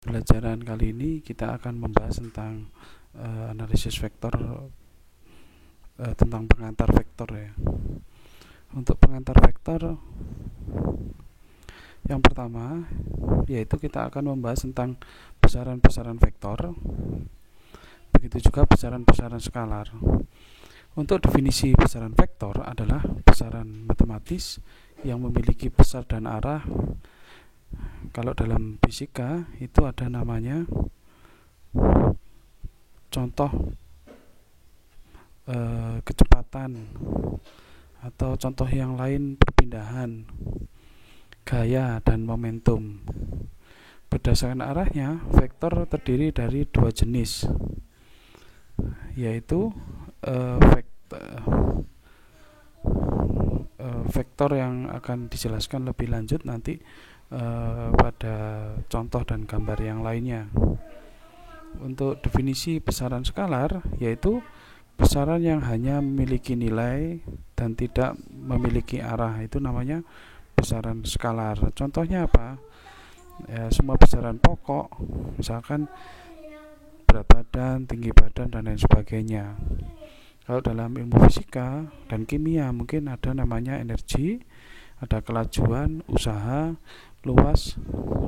Pelajaran kali ini kita akan membahas tentang analisis vektor, tentang pengantar vektor ya. Untuk pengantar vektor yang pertama yaitu kita akan membahas tentang besaran-besaran vektor, begitu juga besaran-besaran skalar. Untuk definisi besaran vektor adalah besaran matematis yang memiliki besar dan arah. Kalau dalam fisika itu ada namanya contoh kecepatan, atau contoh yang lain perpindahan, gaya, dan momentum. Berdasarkan arahnya, vektor terdiri dari dua jenis, yaitu vektor yang akan dijelaskan lebih lanjut nanti pada contoh dan gambar yang lainnya. Untuk definisi besaran skalar, yaitu besaran yang hanya memiliki nilai dan tidak memiliki arah, itu namanya besaran skalar. Contohnya apa? Ya, semua besaran pokok, misalkan berat badan, tinggi badan, dan lain sebagainya. Kalau dalam ilmu fisika dan kimia mungkin ada namanya energi, ada kelajuan, usaha, luas,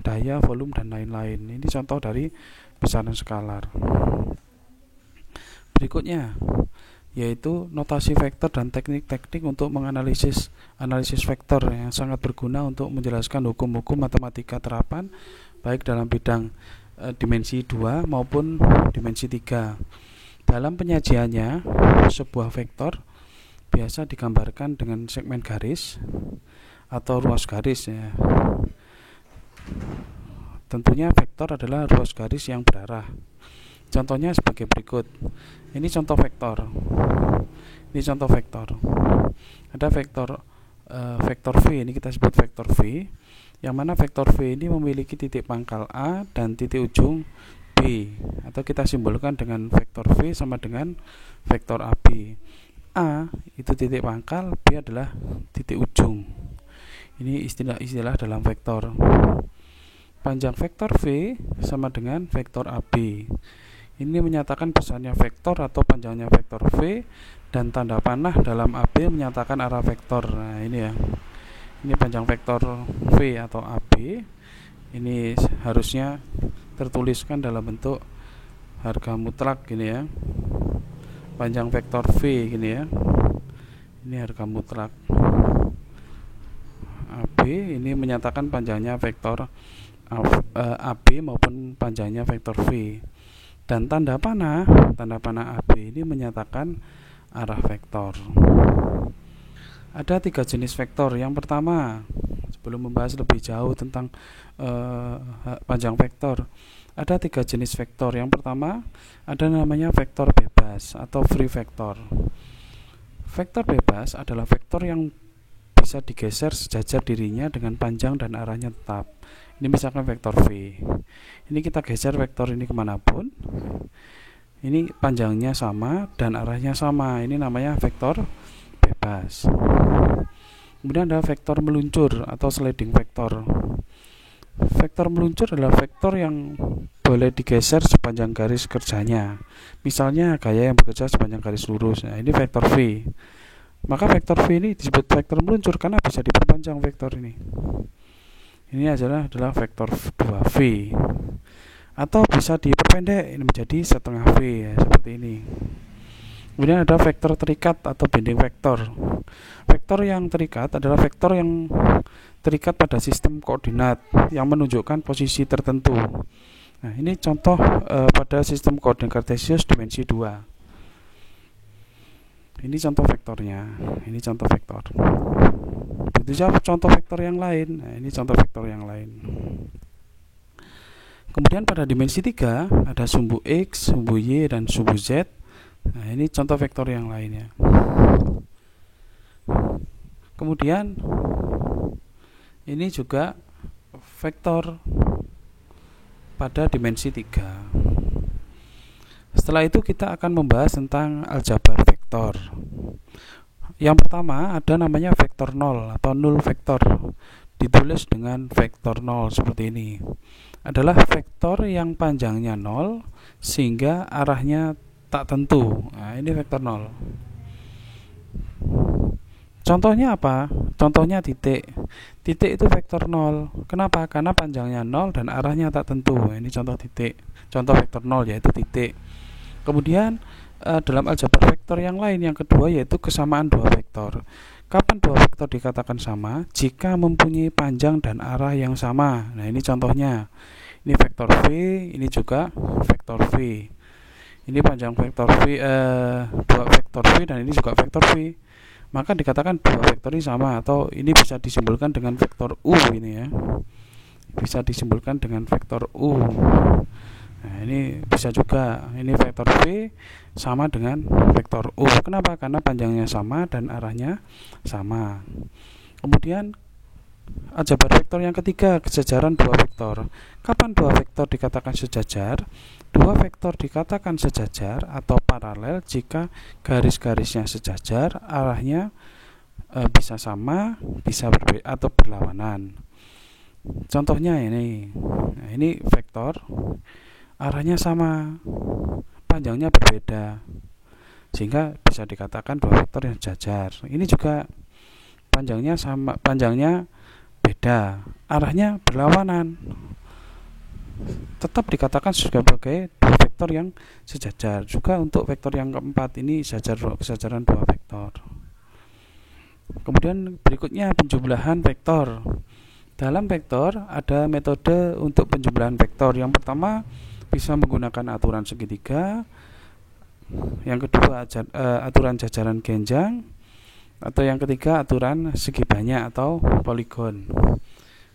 daya, volume, dan lain-lain. Ini contoh dari besaran skalar. Berikutnya yaitu notasi vektor dan teknik-teknik untuk menganalisis vektor yang sangat berguna untuk menjelaskan hukum-hukum matematika terapan baik dalam bidang dimensi 2 maupun dimensi 3. Dalam penyajiannya, sebuah vektor biasa digambarkan dengan segmen garis atau ruas garis ya. Tentunya vektor adalah ruas garis yang berarah. Contohnya sebagai berikut. Ini contoh vektor. Ada vektor V, ini kita sebut vektor V, yang mana vektor V ini memiliki titik pangkal A dan titik ujung B, atau kita simbolkan dengan vektor V sama dengan vektor AB. A itu titik pangkal, B adalah titik ujung. Ini istilah-istilah dalam vektor. Panjang vektor V sama dengan vektor AB. Ini menyatakan besarnya vektor atau panjangnya vektor V, dan tanda panah dalam AB menyatakan arah vektor. Nah, ini ya. Ini panjang vektor V atau AB. Ini harusnya tertuliskan dalam bentuk harga mutlak gini ya. Panjang vektor V gini ya. Ini harga mutlak. AB ini menyatakan panjangnya vektor AB maupun panjangnya vektor V. Dan tanda panah AB ini menyatakan arah vektor. Ada 3 jenis vektor. Yang pertama, sebelum membahas lebih jauh tentang panjang vektor, ada 3 jenis vektor. Yang pertama, ada namanya vektor bebas atau free vektor. Vektor bebas adalah vektor yang bisa digeser sejajar dirinya dengan panjang dan arahnya tetap. Ini misalkan vektor V. Ini kita geser vektor ini kemanapun, ini panjangnya sama dan arahnya sama. Ini namanya vektor bebas. Kemudian ada vektor meluncur atau sliding vektor. Vektor meluncur adalah vektor yang boleh digeser sepanjang garis kerjanya. Misalnya gaya yang bekerja sepanjang garis lurus. Nah, ini vektor V. Maka vektor V ini disebut vektor meluncur karena bisa diperpanjang vektor ini. Ini adalah vektor 2V, atau bisa diperpendek ini menjadi setengah V ya, seperti ini. Kemudian ada vektor terikat atau bending vektor. Vektor yang terikat adalah vektor yang terikat pada sistem koordinat yang menunjukkan posisi tertentu. Nah, ini contoh pada sistem koordinat kartesius dimensi 2. Ini contoh vektornya. Ini contoh vektor. Begitu saja contoh vektor yang lain. Nah, ini contoh vektor yang lain. Kemudian pada dimensi 3 ada sumbu X, sumbu Y, dan sumbu Z. Nah, ini contoh vektor yang lainnya. Kemudian ini juga vektor pada dimensi 3. Setelah itu kita akan membahas tentang aljabar vektor. Yang pertama ada namanya vektor 0 atau null vektor. ditulis dengan vektor 0 seperti ini. Adalah vektor yang panjangnya 0 sehingga arahnya tak tentu. Nah, ini vektor 0. Contohnya apa? Contohnya titik. Titik itu vektor 0. Kenapa? Karena panjangnya 0 dan arahnya tak tentu. Ini contoh titik. Contoh vektor 0 yaitu titik. Kemudian dalam aljabar vektor yang lain, yang kedua yaitu kesamaan dua vektor. Kapan dua vektor dikatakan sama? Jika mempunyai panjang dan arah yang sama. Nah, ini contohnya. Ini vektor V, ini juga vektor V. Ini panjang vektor V, dua vektor V dan ini juga vektor V. Maka dikatakan dua vektor ini sama, atau ini bisa disimbolkan dengan vektor U ini ya. Bisa disimbolkan dengan vektor U. Nah, ini bisa juga. Ini vektor V sama dengan vektor U. Kenapa? Karena panjangnya sama dan arahnya sama. Kemudian aljabar vektor yang ketiga, kesejaran dua vektor. Kapan dua vektor dikatakan sejajar? Dua vektor dikatakan sejajar atau paralel jika garis-garisnya sejajar, arahnya bisa sama, bisa berbeda atau berlawanan. Contohnya ini. Nah, ini vektor arahnya sama, panjangnya berbeda, sehingga bisa dikatakan dua vektor yang sejajar. Ini juga panjangnya sama, panjangnya beda, arahnya berlawanan, tetap dikatakan sebagai dua vektor yang sejajar. Juga untuk vektor yang keempat ini kesejaran dua vektor. Kemudian berikutnya penjumlahan vektor. Dalam vektor ada metode untuk penjumlahan vektor. Yang pertama bisa menggunakan aturan segitiga. Yang kedua aturan jajaran genjang. Atau yang ketiga aturan segi banyak atau poligon.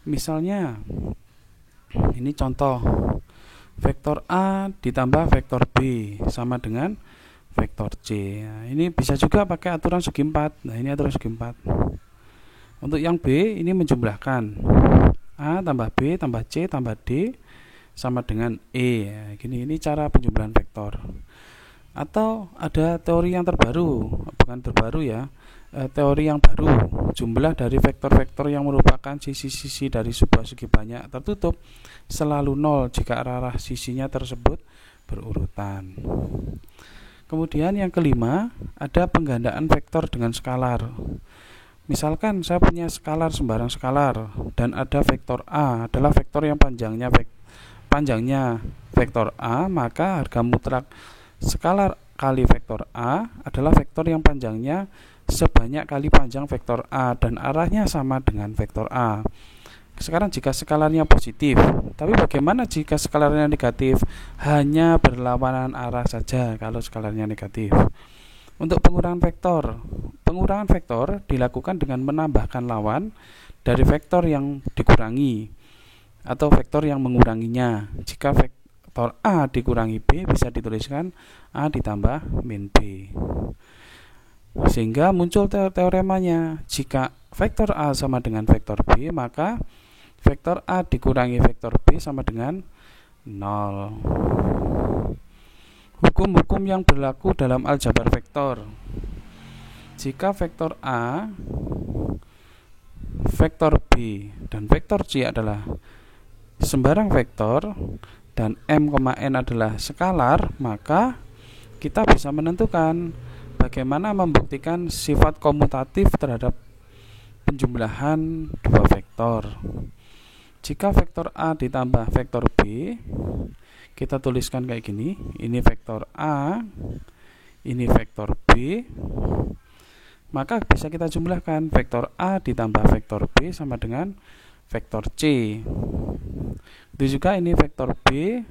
Misalnya ini contoh, vektor A ditambah vektor B sama dengan vektor C. Nah, ini bisa juga pakai aturan segi 4. Nah, ini aturan segi 4. Untuk yang B ini menjumlahkan A tambah B tambah C tambah D sama dengan E. Nah, gini, ini cara penjumlahan vektor. Atau ada teori yang terbaru, bukan terbaru ya, teori yang baru, jumlah dari vektor-vektor yang merupakan sisi-sisi dari sebuah segi banyak tertutup selalu 0 jika arah sisinya tersebut berurutan. Kemudian yang kelima, ada penggandaan vektor dengan skalar. Misalkan saya punya skalar sembarang skalar dan ada vektor A adalah vektor yang panjangnya vektor A, maka harga mutlak skalar kali vektor A adalah vektor yang panjangnya sebanyak kali panjang vektor A dan arahnya sama dengan vektor A. Sekarang jika skalarnya positif, tapi bagaimana jika skalarnya negatif? Hanya berlawanan arah saja kalau skalarnya negatif. Untuk pengurangan vektor dilakukan dengan menambahkan lawan dari vektor yang dikurangi atau vektor yang menguranginya. Jika vektor A dikurangi B, bisa dituliskan A ditambah min B. Sehingga muncul teoremanya, jika vektor A sama dengan vektor B, maka vektor A dikurangi vektor B sama dengan 0. Hukum-hukum yang berlaku dalam aljabar vektor. Jika vektor A, vektor B, dan vektor C adalah sembarang vektor dan M, N adalah skalar, maka kita bisa menentukan bagaimana membuktikan sifat komutatif terhadap penjumlahan dua vektor. Jika vektor A ditambah vektor B, kita tuliskan kayak gini. Ini vektor A, ini vektor B. Maka bisa kita jumlahkan vektor A ditambah vektor B sama dengan vektor C. Itu juga ini vektor B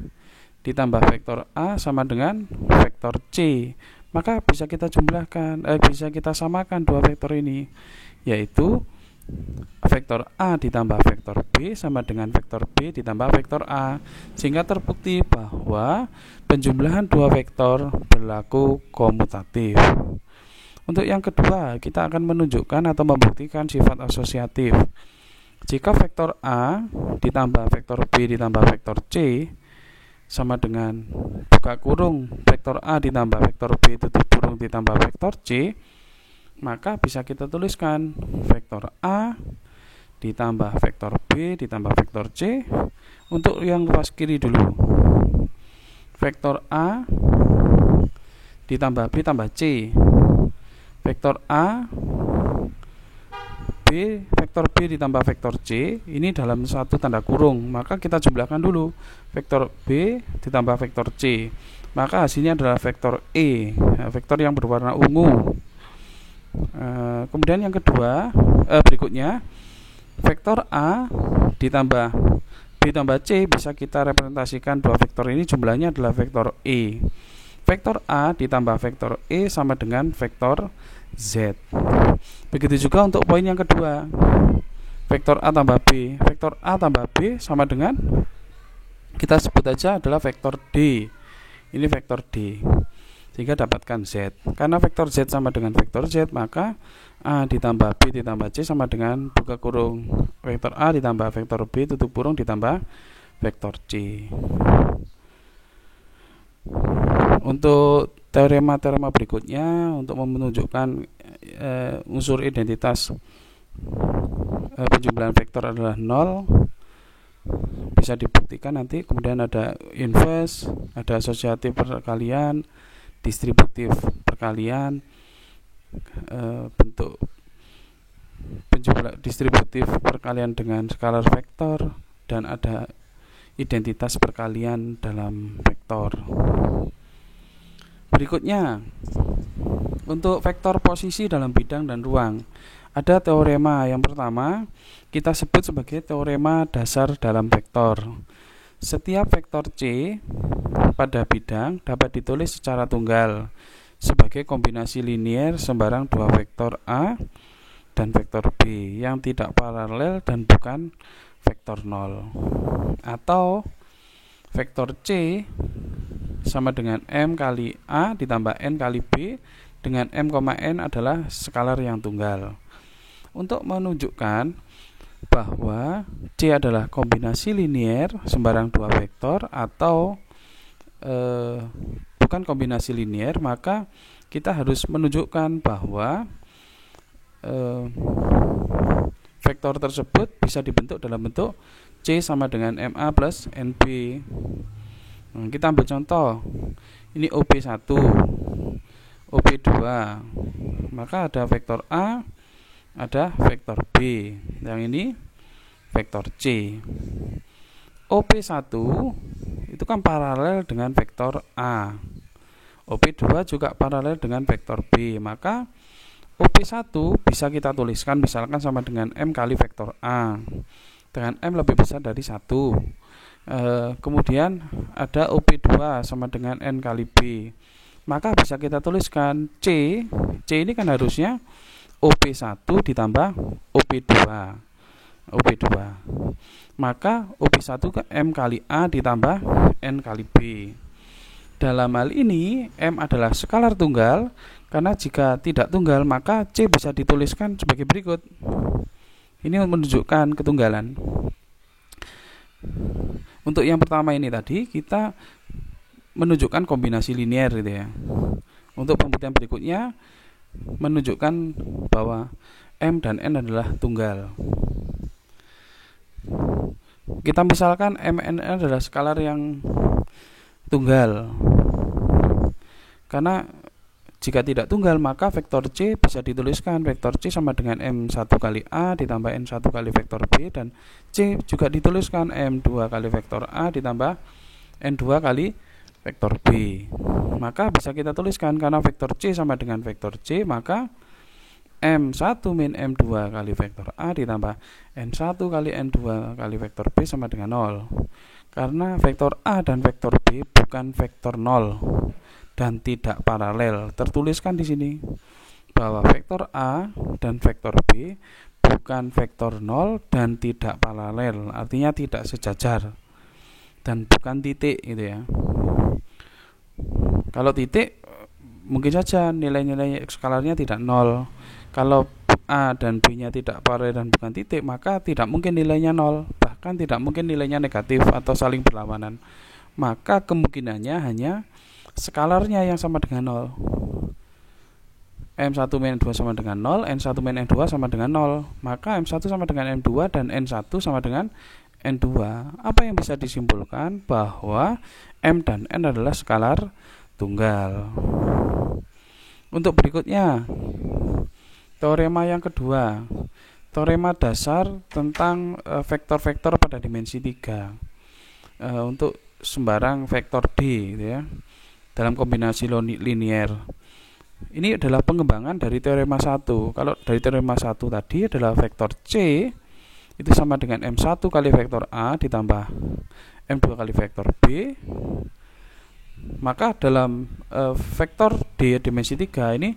ditambah vektor A sama dengan vektor C. Maka bisa kita jumlahkan, bisa kita samakan dua vektor ini, yaitu vektor A ditambah vektor B sama dengan vektor B ditambah vektor A, sehingga terbukti bahwa penjumlahan dua vektor berlaku komutatif. Untuk yang kedua, kita akan menunjukkan atau membuktikan sifat asosiatif. Jika vektor A ditambah vektor B ditambah vektor C sama dengan buka kurung vektor A ditambah vektor B tutup kurung ditambah vektor C, maka bisa kita tuliskan vektor A ditambah vektor B ditambah vektor C. Untuk yang ruas kiri dulu, vektor A ditambah B tambah C, vektor A B, vektor B ditambah vektor C, ini dalam satu tanda kurung, maka kita jumlahkan dulu vektor B ditambah vektor C, maka hasilnya adalah vektor E, vektor yang berwarna ungu. Kemudian yang kedua, berikutnya vektor A ditambah B tambah C bisa kita representasikan dua vektor ini jumlahnya adalah vektor E. Vektor A ditambah vektor E sama dengan vektor Z. Begitu juga untuk poin yang kedua, vektor A tambah B. Vektor A tambah B sama dengan, kita sebut aja adalah vektor D. Ini vektor D, sehingga dapatkan Z. Karena vektor Z sama dengan vektor Z, maka A ditambah B ditambah C sama dengan buka kurung vektor A ditambah vektor B tutup kurung ditambah vektor C. Untuk teorema-teorema berikutnya untuk menunjukkan unsur identitas penjumlahan vektor adalah 0 bisa dibuktikan nanti. Kemudian ada inverse, ada asosiatif perkalian, distributif perkalian, bentuk penjumlah distributif perkalian dengan skalar vektor, dan ada identitas perkalian dalam vektor. Berikutnya, untuk vektor posisi dalam bidang dan ruang, ada teorema yang pertama kita sebut sebagai teorema dasar dalam vektor. Setiap vektor C pada bidang dapat ditulis secara tunggal sebagai kombinasi linier sembarang dua vektor A dan vektor B yang tidak paralel dan bukan vektor 0. Atau vektor C sama dengan M kali A ditambah N kali B, dengan M, N adalah skalar yang tunggal. Untuk menunjukkan bahwa C adalah kombinasi linier sembarang dua vektor atau bukan kombinasi linier, maka kita harus menunjukkan bahwa vektor tersebut bisa dibentuk dalam bentuk C sama dengan MA plus NB. Kita ambil contoh, ini OP1, OP2, maka ada vektor A, ada vektor B, yang ini vektor C. OP1 itu kan paralel dengan vektor A, OP2 juga paralel dengan vektor B, maka OP1 bisa kita tuliskan misalkan sama dengan M kali vektor A, dengan M lebih besar dari 1. Kemudian ada OP2 sama dengan N kali B, maka bisa kita tuliskan C ini kan harusnya OP1 ditambah OP2, maka OP1 ke M kali A ditambah N kali B. Dalam hal ini M adalah skalar tunggal, karena jika tidak tunggal maka C bisa dituliskan sebagai berikut. Ini menunjukkan ketunggalan. Untuk yang pertama ini tadi kita menunjukkan kombinasi linier gitu ya. Untuk pembuktian berikutnya menunjukkan bahwa M dan N adalah tunggal. Kita misalkan M N adalah skalar yang tunggal. Karena jika tidak tunggal maka vektor C bisa dituliskan vektor C sama dengan M1 kali A ditambah N1 kali vektor B, dan C juga dituliskan M2 kali vektor A ditambah N2 kali vektor B. Maka bisa kita tuliskan karena vektor C sama dengan vektor C, maka M1 min M2 kali vektor A ditambah N1 kali N2 kali vektor B sama dengan 0. Karena vektor A dan vektor B bukan vektor 0 dan tidak paralel. Tertuliskan di sini bahwa vektor A dan vektor B bukan vektor 0 dan tidak paralel, artinya tidak sejajar dan bukan titik gitu ya. Kalau titik mungkin saja nilai-nilai skalarnya tidak 0. Kalau A dan B-nya tidak paralel dan bukan titik, maka tidak mungkin nilainya 0, bahkan tidak mungkin nilainya negatif atau saling berlawanan. Maka kemungkinannya hanya skalarnya yang sama dengan 0. M1 min N2 sama dengan 0, N1 min N2 sama dengan 0. Maka M1 sama dengan M2 dan N1 sama dengan N2. Apa yang bisa disimpulkan? Bahwa M dan N adalah skalar tunggal. Untuk berikutnya, teorema yang kedua, teorema dasar tentang vektor-vektor pada dimensi 3. Untuk sembarang vektor D gitu ya, dalam kombinasi linier. Ini adalah pengembangan dari teorema 1. Kalau dari teorema 1 tadi adalah vektor C itu sama dengan M1 kali vektor A ditambah M2 kali vektor B. Maka dalam vektor D dimensi 3 ini,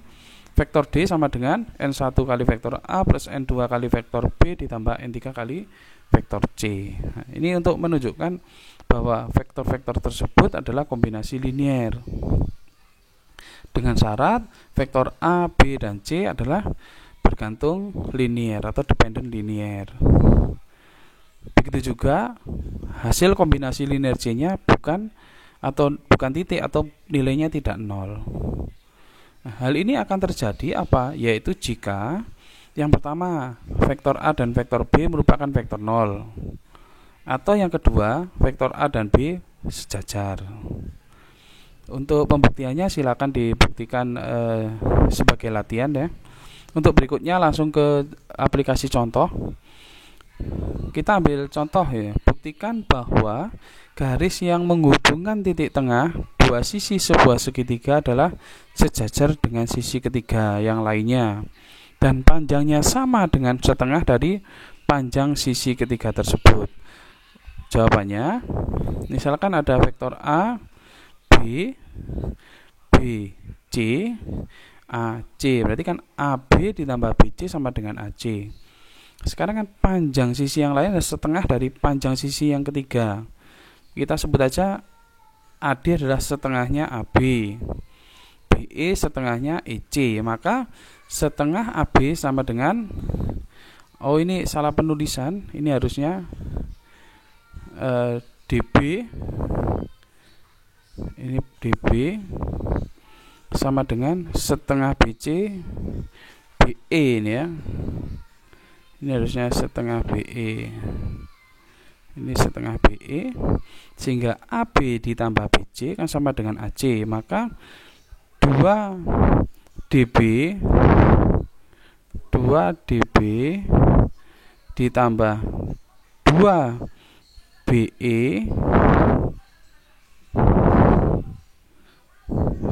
vektor D sama dengan N1 kali vektor A plus N2 kali vektor B ditambah N3 kali vektor C. Nah, ini untuk menunjukkan bahwa vektor-vektor tersebut adalah kombinasi linier. Dengan syarat vektor A, B, dan C adalah bergantung linier atau dependent linier. Begitu juga hasil kombinasi linier C-nya bukan titik atau nilainya tidak 0. Nah, hal ini akan terjadi apa? Yaitu jika yang pertama vektor A dan vektor B merupakan vektor 0, atau yang kedua vektor A dan B sejajar. Untuk pembuktiannya silakan dibuktikan sebagai latihan ya. Untuk berikutnya langsung ke aplikasi contoh. Kita ambil contoh ya. Buktikan bahwa garis yang menghubungkan titik tengah dua sisi sebuah segitiga adalah sejajar dengan sisi ketiga yang lainnya, dan panjangnya sama dengan setengah dari panjang sisi ketiga tersebut. Jawabannya, misalkan ada vektor A, B, C, AC. Berarti kan AB ditambah BC sama dengan AC. Sekarang kan panjang sisi yang lain adalah setengah dari panjang sisi yang ketiga. Kita sebut aja AD adalah setengahnya AB, BE setengahnya EC. Maka setengah AB sama dengan, oh ini salah penulisan, ini harusnya DB, ini DB sama dengan setengah BC BE ini ya. Ini harusnya setengah BE. Ini setengah BE, sehingga AB ditambah BC kan sama dengan AC. Maka 2 DB ditambah 2 BE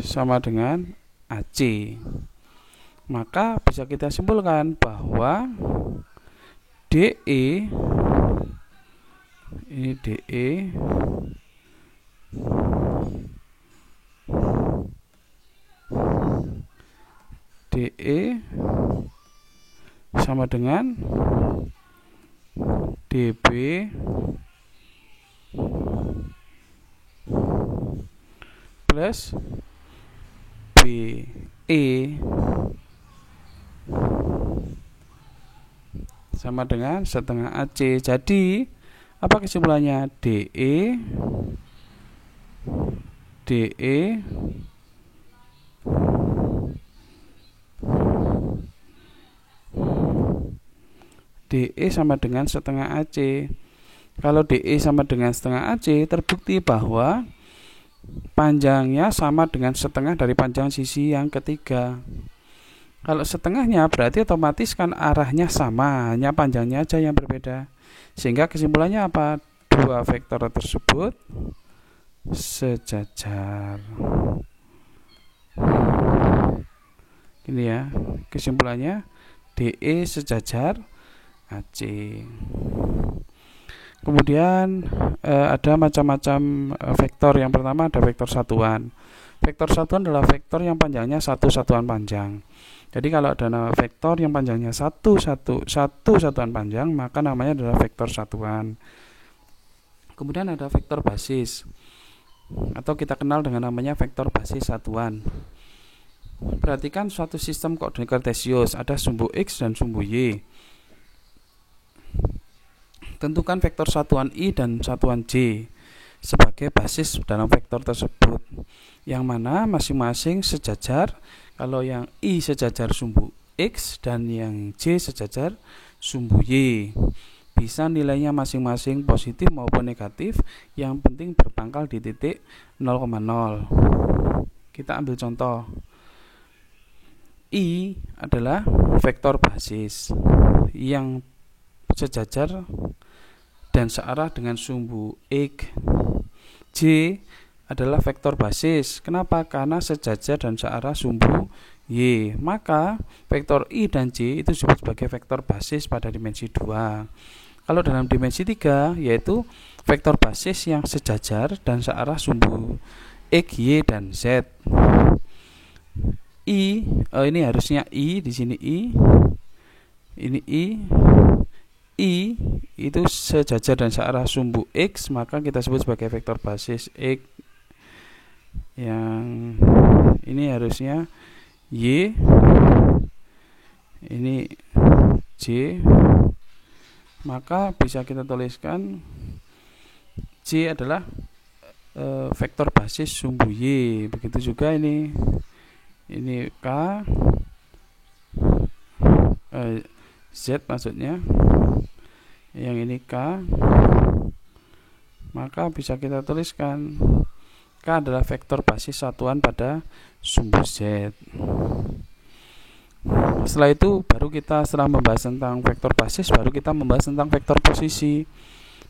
sama dengan AC. Maka bisa kita simpulkan bahwa DE, ini DE sama dengan DB plus BE sama dengan setengah AC. Jadi apa kesimpulannya? DE sama dengan setengah AC. Kalau DE sama dengan setengah AC, terbukti bahwa panjangnya sama dengan setengah dari panjang sisi yang ketiga. Kalau setengahnya berarti otomatis kan arahnya sama, hanya panjangnya aja yang berbeda. Sehingga kesimpulannya apa? Dua vektor tersebut sejajar. Ini ya, kesimpulannya DE sejajar AC. Kemudian ada macam-macam vektor. Yang pertama ada vektor satuan. Vektor satuan adalah vektor yang panjangnya satu satuan panjang. Jadi kalau ada vektor yang panjangnya satu satuan panjang, maka namanya adalah vektor satuan. Kemudian ada vektor basis, atau kita kenal dengan namanya vektor basis satuan. Perhatikan suatu sistem koordinat kartesius, ada sumbu X dan sumbu Y. Tentukan vektor satuan I dan satuan J sebagai basis dalam vektor tersebut. yang mana masing-masing sejajar. Kalau yang I sejajar sumbu X dan yang J sejajar sumbu Y. Bisa nilainya masing-masing positif maupun negatif, yang penting berpangkal di titik 0,0. Kita ambil contoh. I adalah vektor basis yang sejajar dan searah dengan sumbu X. J adalah vektor basis. Kenapa? Karena sejajar dan searah sumbu Y. Maka vektor I dan J itu disebut sebagai vektor basis pada dimensi 2. Kalau dalam dimensi 3 yaitu vektor basis yang sejajar dan searah sumbu X, Y, dan Z. Ini harusnya I, di sini I. Ini I itu sejajar dan searah sumbu X, maka kita sebut sebagai vektor basis X. Yang ini harusnya Y, ini J, maka bisa kita tuliskan J adalah vektor basis sumbu Y. Begitu juga ini K, Z maksudnya, yang ini K, maka bisa kita tuliskan K adalah vektor basis satuan pada sumbu Z. Setelah itu setelah membahas tentang vektor basis, baru kita membahas tentang vektor posisi.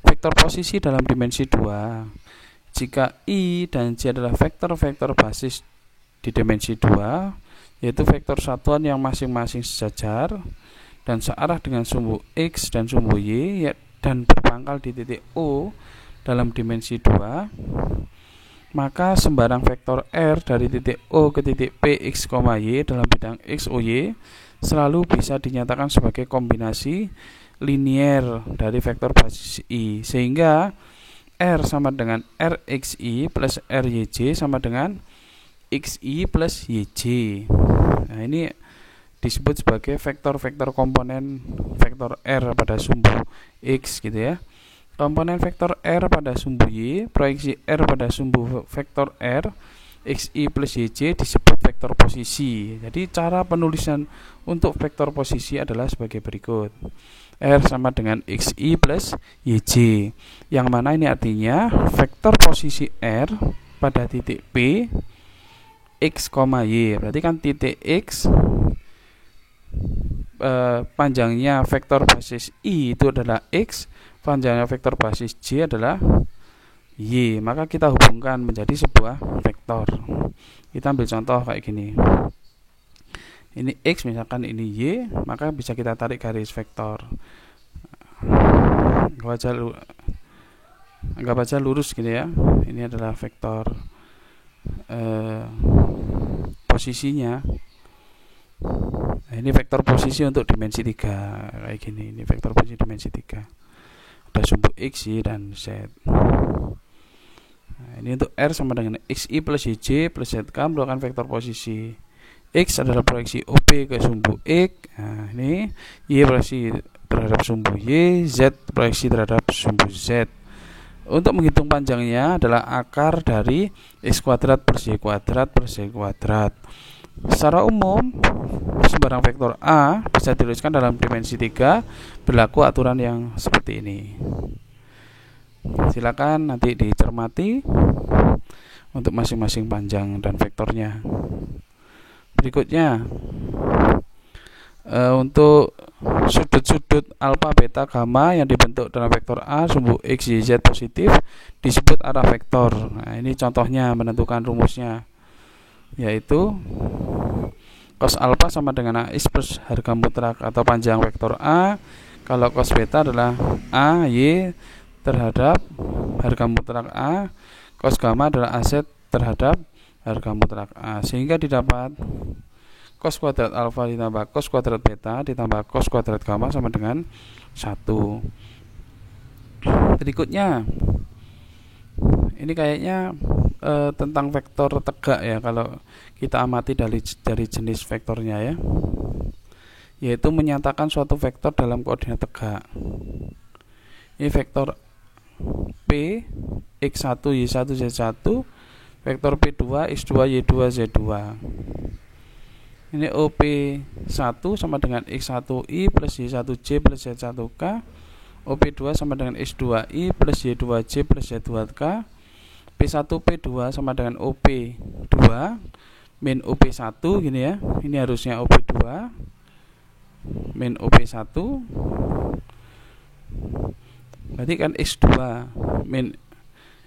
Vektor posisi dalam dimensi 2. Jika I dan J adalah vektor-vektor basis di dimensi 2, yaitu vektor satuan yang masing-masing sejajar dan searah dengan sumbu X dan sumbu Y, dan berpangkal di titik O dalam dimensi 2, maka sembarang vektor R dari titik O ke titik P X, Y dalam bidang X, O, Y selalu bisa dinyatakan sebagai kombinasi linier dari vektor basis I, sehingga R sama dengan RXI plus RYJ sama dengan XI plus YJ. Nah, ini disebut sebagai vektor-vektor komponen vektor R pada sumbu X gitu ya. Komponen vektor R pada sumbu Y, proyeksi R pada sumbu vektor R, XI plus YJ disebut vektor posisi. Jadi cara penulisan untuk vektor posisi adalah sebagai berikut. R sama dengan XI plus YJ, yang mana ini artinya vektor posisi R pada titik P X, Y. Berarti kan titik X panjangnya vektor basis I itu adalah X, panjangnya vektor basis J adalah Y, maka kita hubungkan menjadi sebuah vektor. Kita ambil contoh kayak gini. Ini X, misalkan ini Y, maka bisa kita tarik garis vektor. Anggap aja lurus gitu ya. Ini adalah vektor posisinya. Nah, ini vektor posisi untuk dimensi 3 kayak gini. Ini vektor posisi dimensi 3. Ada sumbu X, Y, dan Z. Nah, ini untuk R sama dengan XI plus YJ plus ZK merupakan vektor posisi. X adalah proyeksi OP ke sumbu X. Nah, ini Y proyeksi terhadap sumbu Y, Z proyeksi terhadap sumbu Z. Untuk menghitung panjangnya adalah akar dari X kuadrat per Y kuadrat per Z kuadrat. Secara umum, sembarang vektor A bisa dituliskan dalam dimensi 3, berlaku aturan yang seperti ini. Silakan nanti dicermati untuk masing-masing panjang dan vektornya. Berikutnya, untuk sudut-sudut alfa, beta, gamma yang dibentuk dalam vektor A sumbu X, Y, Z positif disebut arah vektor. Nah, ini contohnya menentukan rumusnya, yaitu cos alfa sama dengan AX plus harga mutlak atau panjang vektor A. Kalau cos beta adalah A Y terhadap harga mutlak A. Cos gamma adalah AZ terhadap harga mutlak A, sehingga didapat cos kuadrat alfa ditambah cos kuadrat beta ditambah cos kuadrat gamma sama dengan 1. Berikutnya, ini kayaknya tentang vektor tegak ya, kalau kita amati dari jenis vektornya ya, yaitu menyatakan suatu vektor dalam koordinat tegak. Ini vektor P X1 Y1 Z1 vektor P2 X2 Y2 Z2. Ini OP1 sama dengan X1I plus Y1J plus Z1K. OP2 sama dengan X2I plus Y2J plus Z2K. P1P2 sama dengan OP2 min OP1 gini ya. Ini harusnya OP2 min OP1. Berarti kan X2 min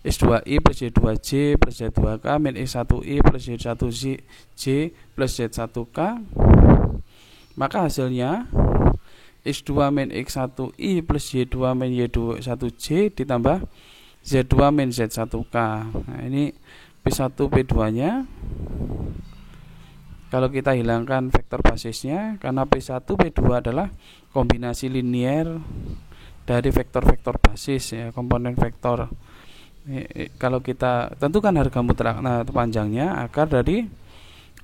X2I plus Y2J plus Z2K min X1I plus Y1J plus Z1K. Maka hasilnya X2 min X1I plus Y2 min Y1J ditambah Z2 min Z1K. Nah, ini P1 P2 nya. Kalau kita hilangkan vektor basisnya, karena P1 P2 adalah kombinasi linier dari vektor-vektor basis ya, komponen vektor. Kalau kita tentukan harga mutlak, nah panjangnya akar dari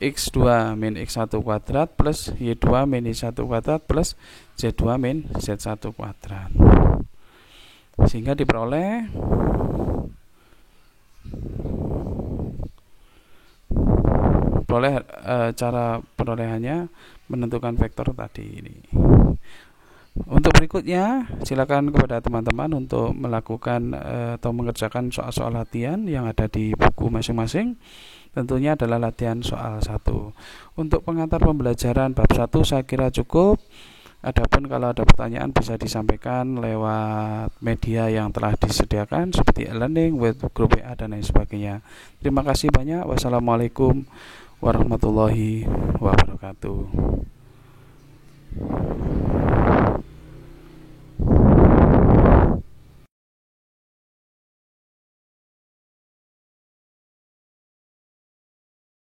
X2 min X1 kuadrat plus Y2 min Y1 kuadrat plus Z2 min Z1 kuadrat. Sehingga diperoleh cara perolehannya menentukan vektor tadi ini. Untuk berikutnya, silakan kepada teman-teman untuk melakukan atau mengerjakan soal-soal latihan yang ada di buku masing-masing. Tentunya adalah latihan soal 1. Untuk pengantar pembelajaran bab 1 saya kira cukup. Adapun kalau ada pertanyaan bisa disampaikan lewat media yang telah disediakan seperti e-learning, web group WA dan lain sebagainya. Terima kasih banyak. Wassalamualaikum warahmatullahi wabarakatuh.